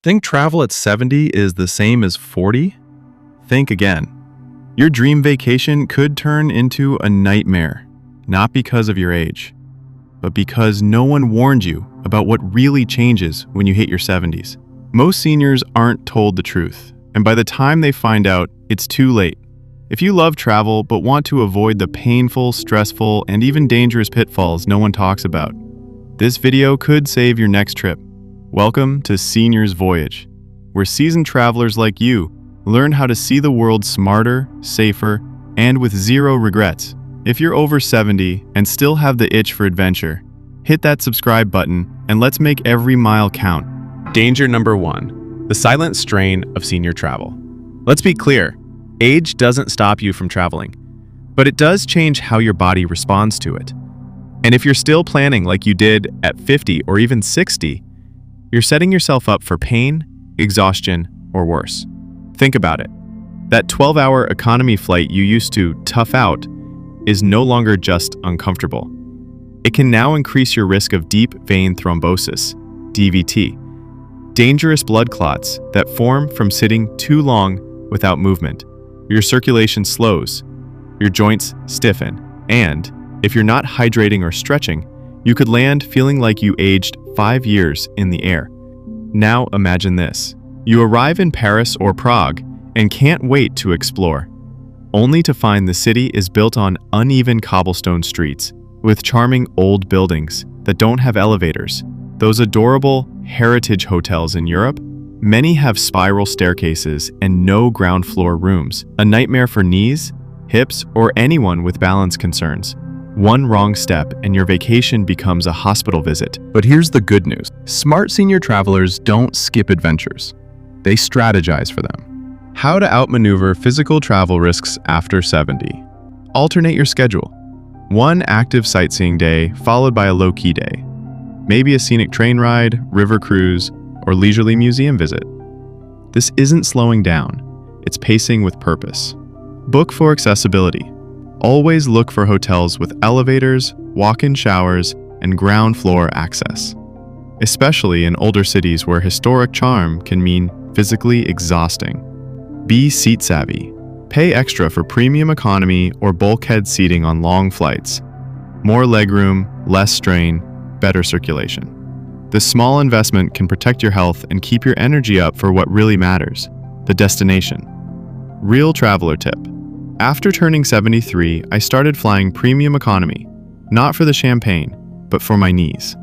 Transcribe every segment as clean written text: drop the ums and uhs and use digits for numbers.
Think travel at 70 is the same as 40? Think again. Your dream vacation could turn into a nightmare, not because of your age, but because no one warned you about what really changes when you hit your 70s. Most seniors aren't told the truth, and by the time they find out, it's too late. If you love travel but want to avoid the painful, stressful, and even dangerous pitfalls no one talks about, this video could save your next trip. Welcome to Senior's Voyage, where seasoned travelers like you learn how to see the world smarter, safer, and with zero regrets. If you're over 70 and still have the itch for adventure, hit that subscribe button and let's make every mile count. Danger number 1, the silent strain of senior travel. Let's be clear, age doesn't stop you from traveling, but it does change how your body responds to it. And if you're still planning like you did at 50 or even 60, you're setting yourself up for pain, exhaustion, or worse. Think about it. That 12-hour economy flight you used to tough out is no longer just uncomfortable. It can now increase your risk of deep vein thrombosis, DVT, dangerous blood clots that form from sitting too long without movement. Your circulation slows, your joints stiffen, and if you're not hydrating or stretching, you could land feeling like you aged 5 years in the air. Now imagine this. You arrive in Paris or Prague and can't wait to explore, only to find the city is built on uneven cobblestone streets with charming old buildings that don't have elevators. Those adorable heritage hotels in Europe, many have spiral staircases and no ground floor rooms, a nightmare for knees, hips, or anyone with balance concerns. One wrong step and your vacation becomes a hospital visit. But here's the good news. Smart senior travelers don't skip adventures. They strategize for them. How to outmaneuver physical travel risks after 70. Alternate your schedule. One active sightseeing day followed by a low-key day. Maybe a scenic train ride, river cruise, or leisurely museum visit. This isn't slowing down. It's pacing with purpose. Book for accessibility. Always look for hotels with elevators, walk-in showers, and ground floor access, especially in older cities where historic charm can mean physically exhausting. Be seat savvy. Pay extra for premium economy or bulkhead seating on long flights. More legroom, less strain, better circulation. This small investment can protect your health and keep your energy up for what really matters, the destination. Real traveler tip. After turning 73, I started flying premium economy, not for the champagne, but for my knees.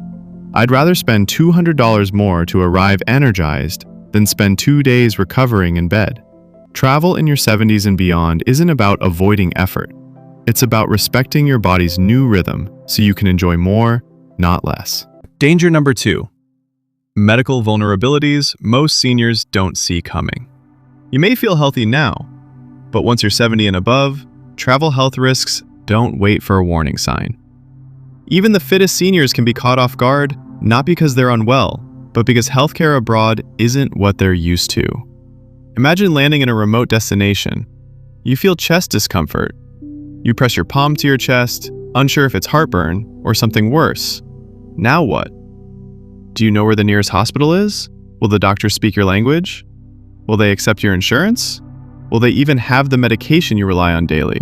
I'd rather spend $200 more to arrive energized than spend 2 days recovering in bed. Travel in your 70s and beyond isn't about avoiding effort. It's about respecting your body's new rhythm so you can enjoy more, not less. Danger number 2, medical vulnerabilities most seniors don't see coming. You may feel healthy now, but once you're 70 and above, travel health risks don't wait for a warning sign. Even the fittest seniors can be caught off guard, not because they're unwell, but because healthcare abroad isn't what they're used to. Imagine landing in a remote destination. You feel chest discomfort. You press your palm to your chest, unsure if it's heartburn or something worse. Now what? Do you know where the nearest hospital is? Will the doctor speak your language? Will they accept your insurance? Will they even have the medication you rely on daily?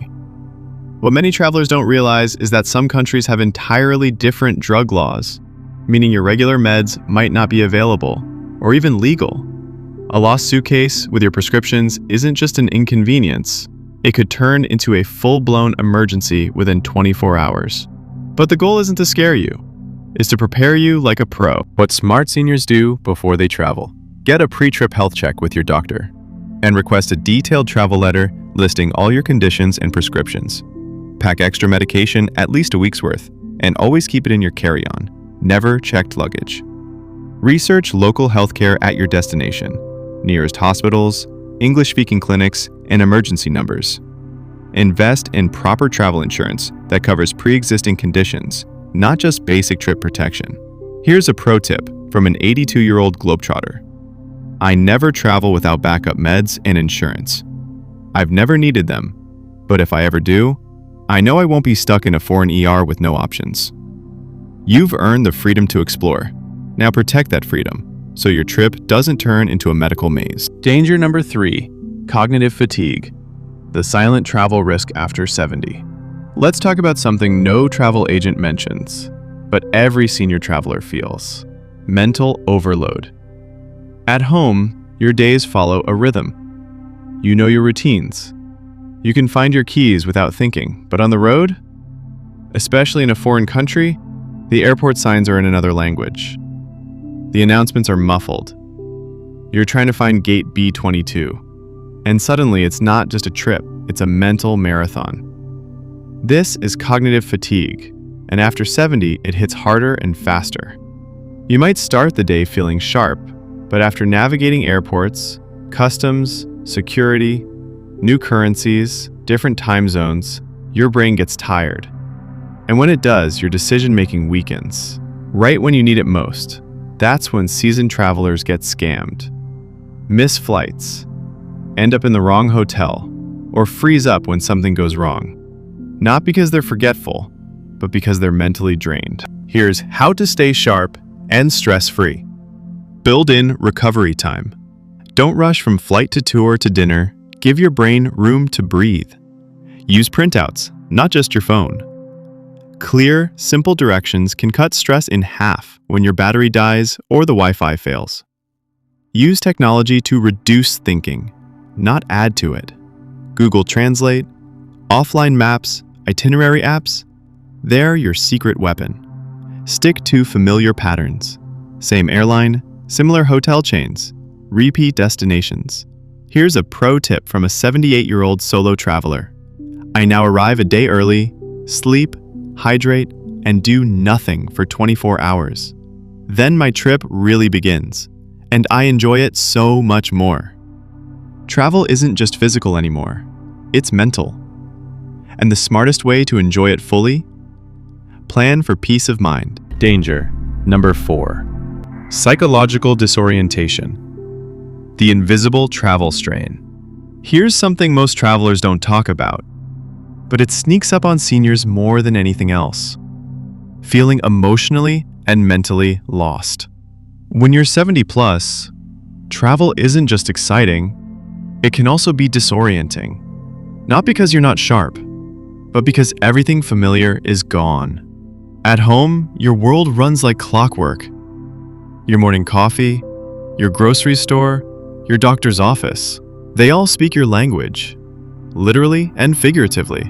What many travelers don't realize is that some countries have entirely different drug laws, meaning your regular meds might not be available, or even legal. A lost suitcase with your prescriptions isn't just an inconvenience. It could turn into a full-blown emergency within 24 hours. But the goal isn't to scare you, it's to prepare you like a pro. What smart seniors do before they travel. Get a pre-trip health check with your doctor and request a detailed travel letter listing all your conditions and prescriptions. Pack extra medication, at least a week's worth, and always keep it in your carry-on, never checked luggage. Research local healthcare at your destination, nearest hospitals, English-speaking clinics, and emergency numbers. Invest in proper travel insurance that covers pre-existing conditions, not just basic trip protection. Here's a pro tip from an 82-year-old globetrotter. I never travel without backup meds and insurance. I've never needed them, but if I ever do, I know I won't be stuck in a foreign ER with no options. You've earned the freedom to explore. Now protect that freedom. so your trip doesn't turn into a medical maze. Danger number 3, cognitive fatigue, the silent travel risk after 70. Let's talk about something no travel agent mentions, but every senior traveler feels: mental overload. At home, your days follow a rhythm. You know your routines. You can find your keys without thinking, but on the road, especially in a foreign country, the airport signs are in another language. The announcements are muffled. You're trying to find gate B22, and suddenly it's not just a trip, it's a mental marathon. This is cognitive fatigue, and after 70, it hits harder and faster. You might start the day feeling sharp, but after navigating airports, customs, security, new currencies, different time zones, your brain gets tired. And when it does, your decision-making weakens. Right when you need it most, that's when seasoned travelers get scammed. Miss flights, end up in the wrong hotel, or freeze up when something goes wrong. Not because they're forgetful, but because they're mentally drained. Here's how to stay sharp and stress-free. Build in recovery time. Don't rush from flight to tour to dinner. Give your brain room to breathe. Use printouts, not just your phone. Clear, simple directions can cut stress in half when your battery dies or the Wi-Fi fails. Use technology to reduce thinking, not add to it. Google Translate, offline maps, itinerary apps, they're your secret weapon. Stick to familiar patterns. Same airline, similar hotel chains, repeat destinations. Here's a pro tip from a 78-year-old solo traveler. I now arrive a day early, sleep, hydrate, and do nothing for 24 hours. Then my trip really begins, and I enjoy it so much more. Travel isn't just physical anymore, it's mental. And the smartest way to enjoy it fully? Plan for peace of mind. Danger number 4. Psychological disorientation. The invisible travel strain. Here's something most travelers don't talk about, but it sneaks up on seniors more than anything else. Feeling emotionally and mentally lost. When you're 70 plus, travel isn't just exciting, it can also be disorienting. Not because you're not sharp, but because everything familiar is gone. At home, your world runs like clockwork. Your morning coffee, your grocery store, your doctor's office, they all speak your language, literally and figuratively.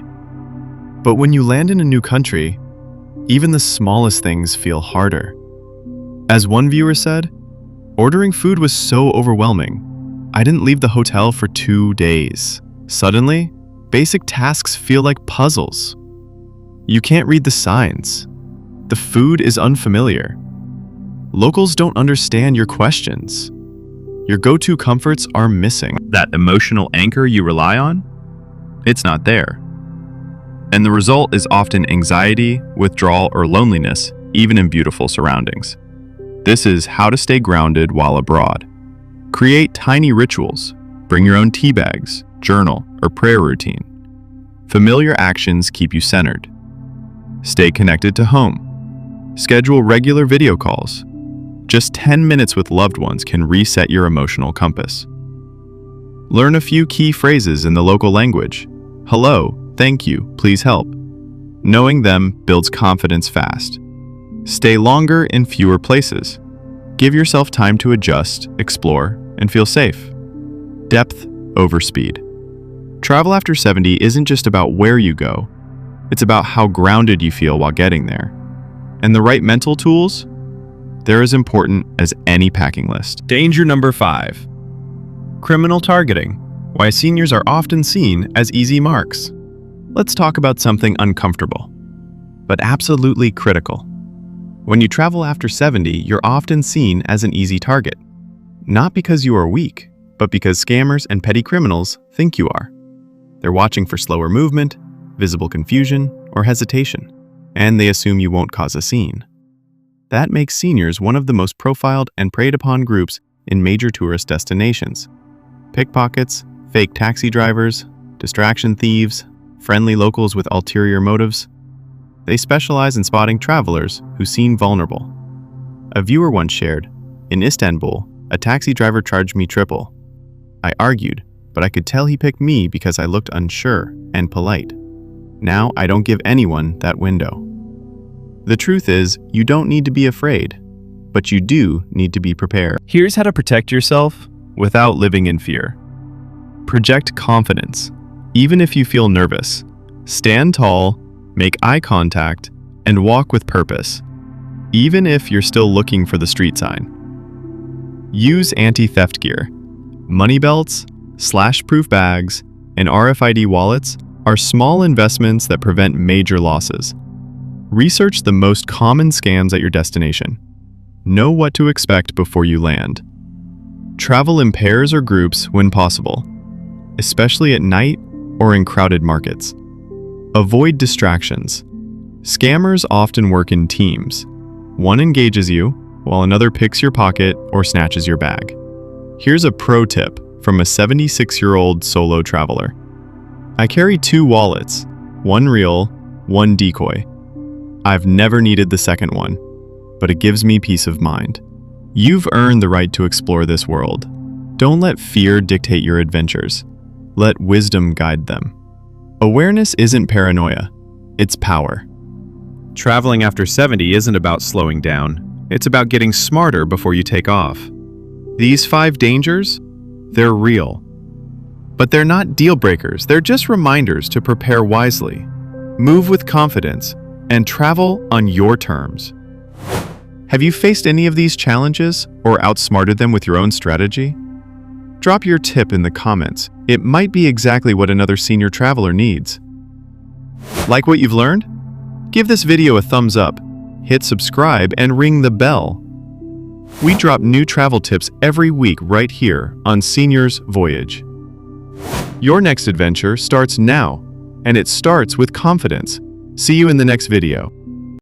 But when you land in a new country, even the smallest things feel harder. As one viewer said, ordering food was so overwhelming, I didn't leave the hotel for 2 days. Suddenly, basic tasks feel like puzzles. You can't read the signs. The food is unfamiliar. Locals don't understand your questions. Your go-to comforts are missing. That emotional anchor you rely on? It's not there. And the result is often anxiety, withdrawal, or loneliness, even in beautiful surroundings. This is how to stay grounded while abroad. Create tiny rituals. Bring your own tea bags, journal, or prayer routine. Familiar actions keep you centered. Stay connected to home. Schedule regular video calls. Just 10 minutes with loved ones can reset your emotional compass. Learn a few key phrases in the local language. Hello, thank you, please help. Knowing them builds confidence fast. Stay longer in fewer places. Give yourself time to adjust, explore, and feel safe. Depth over speed. Travel after 70 isn't just about where you go. It's about how grounded you feel while getting there. And the right mental tools? They're as important as any packing list. Danger number 5. Criminal targeting. Why seniors are often seen as easy marks. Let's talk about something uncomfortable, but absolutely critical. When you travel after 70, you're often seen as an easy target. Not because you are weak, but because scammers and petty criminals think you are. They're watching for slower movement, visible confusion, or hesitation, and they assume you won't cause a scene. That makes seniors one of the most profiled and preyed upon groups in major tourist destinations. Pickpockets, fake taxi drivers, distraction thieves, friendly locals with ulterior motives. They specialize in spotting travelers who seem vulnerable. A viewer once shared, In Istanbul, a taxi driver charged me triple. I argued, but I could tell he picked me because I looked unsure and polite. Now I don't give anyone that window. The truth is, you don't need to be afraid, but you do need to be prepared. Here's how to protect yourself without living in fear. Project confidence. Even if you feel nervous, stand tall, make eye contact, and walk with purpose, even if you're still looking for the street sign. Use anti-theft gear. Money belts, slash-proof bags, and RFID wallets are small investments that prevent major losses. Research the most common scams at your destination. Know what to expect before you land. Travel in pairs or groups when possible, especially at night or in crowded markets. Avoid distractions. Scammers often work in teams. One engages you, while another picks your pocket or snatches your bag. Here's a pro tip from a 76-year-old solo traveler. I carry 2 wallets, one real, one decoy. I've never needed the second one, but it gives me peace of mind. You've earned the right to explore this world. Don't let fear dictate your adventures. Let wisdom guide them. Awareness isn't paranoia, it's power. Traveling after 70 isn't about slowing down. It's about getting smarter before you take off. These 5 dangers, they're real. But they're not deal breakers, they're just reminders to prepare wisely, move with confidence, and travel on your terms. Have you faced any of these challenges or outsmarted them with your own strategy? Drop your tip in the comments. It might be exactly what another senior traveler needs. Like what you've learned? Give this video a thumbs up, hit subscribe, and ring the bell. We drop new travel tips every week right here on Senior's Voyage. Your next adventure starts now, and it starts with confidence. See you in the next video.